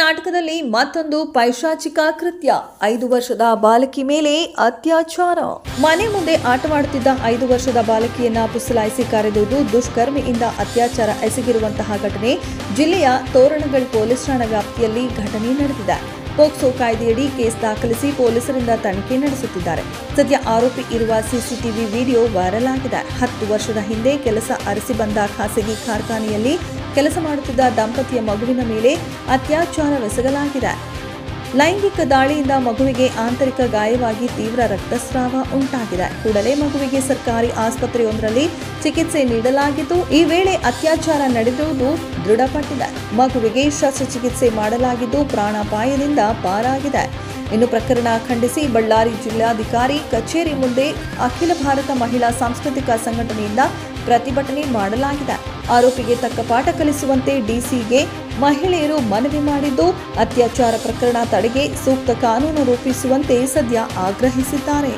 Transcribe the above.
ಕರ್ನಾಟಕದಲ್ಲಿ ಮತ್ತೊಂದು ಪೈಶಾಚಿಕ ಕೃತ್ಯ. 5 ವರ್ಷದ ಬಾಲಕಿ ಮೇಲೆ ಅತ್ಯಾಚಾರ. ಮನೆ ಮುಂದೆ ಆಟವಾಡುತ್ತಿದ್ದ 5 ವರ್ಷದ ಬಾಲಕಿಯನ್ನ ಪುಸಲಾಯಿಸಿ ಕರೆದೊಯ್ದು ದುಷ್ಕರ್ಮಿಯಿಂದ ಅತ್ಯಾಚಾರ ಎಸಗಿರುವಂತಹ ಘಟನೆ ಜಿಲ್ಲೆಯ ತೋರಣಗಲ್ ಪೊಲೀಸ್ ಠಾಣಾ ವ್ಯಾಪ್ತಿಯಲ್ಲಿ ಘಟನೆ ನಡೆದಿದೆ. ಪೋಕ್ಸೋ ಕಾಯ್ದೆಯಡಿ ಕೇಸ್ ದಾಖಲಿಸಿ ಪೊಲೀಸರಿಂದ ತನಿಖೆ ನಡೆಸುತ್ತಿದ್ದಾರೆ. ಸದ್ಯ ಆರೋಪಿ ಇರುವ ಸಿಸಿಟಿವಿ ವಿಡಿಯೋ ವೈರಲ್ ಆಗಿದೆ. 10 ವರ್ಷದ ಹಿಂದೆ ಕೆಲಸ ಅರಸಿ ಬಂದ ಖಾಸಗಿ ಕಾರ್ಖಾನೆಯಲ್ಲಿ ಕೆಲಸ ಮಾಡುತ್ತಿದ್ದ ದಂಪತಿಯ ಮಗುವಿನ ಮೇಲೆ ಅತ್ಯಾಚಾರವೆಸಗಲಾಗಿದೆ. ಲೈಂಗಿಕ ದಾಳಿಯಿಂದ ಮಗುವಿಗೆ ಆಂತರಿಕ ಗಾಯವಾಗಿ ತೀವ್ರ ರಕ್ತಸ್ರಾವ ಉಂಟಾಗಿದೆ. ಕೂಡಲೇ ಮಗುವಿಗೆ ಸರ್ಕಾರಿ ಆಸ್ಪತ್ರೆಯೊಂದರಲ್ಲಿ ಚಿಕಿತ್ಸೆ ನೀಡಲಾಗಿದ್ದು, ಈ ವೇಳೆ ಅತ್ಯಾಚಾರ ನಡೆದಿರುವುದು ದೃಢಪಟ್ಟಿದೆ. ಮಗುವಿಗೆ ಶಸ್ತ್ರಚಿಕಿತ್ಸೆ ಮಾಡಲಾಗಿದ್ದು ಪ್ರಾಣಾಪಾಯದಿಂದ ಪಾರಾಗಿದೆ. ಇನ್ನು ಪ್ರಕರಣ ಖಂಡಿಸಿ ಬಳ್ಳಾರಿ ಜಿಲ್ಲಾಧಿಕಾರಿ ಕಚೇರಿ ಮುಂದೆ ಅಖಿಲ ಭಾರತ ಮಹಿಳಾ ಸಾಂಸ್ಕೃತಿಕ ಸಂಘಟನೆಯಿಂದ ಪ್ರತಿಭಟನೆ ಮಾಡಲಾಗಿದೆ. ಆರೋಪಿಗೆ ತಕ್ಕ ಪಾಠ ಕಲಿಸುವಂತೆ ಡಿಸಿಗೆ ಮಹಿಳೆಯರು ಮನವಿ ಮಾಡಿದ್ದು, ಅತ್ಯಾಚಾರ ಪ್ರಕರಣ ತಡೆಗೆ ಸೂಕ್ತ ಕಾನೂನು ರೂಪಿಸುವಂತೆ ಸದ್ಯ ಆಗ್ರಹಿಸಿದ್ದಾರೆ.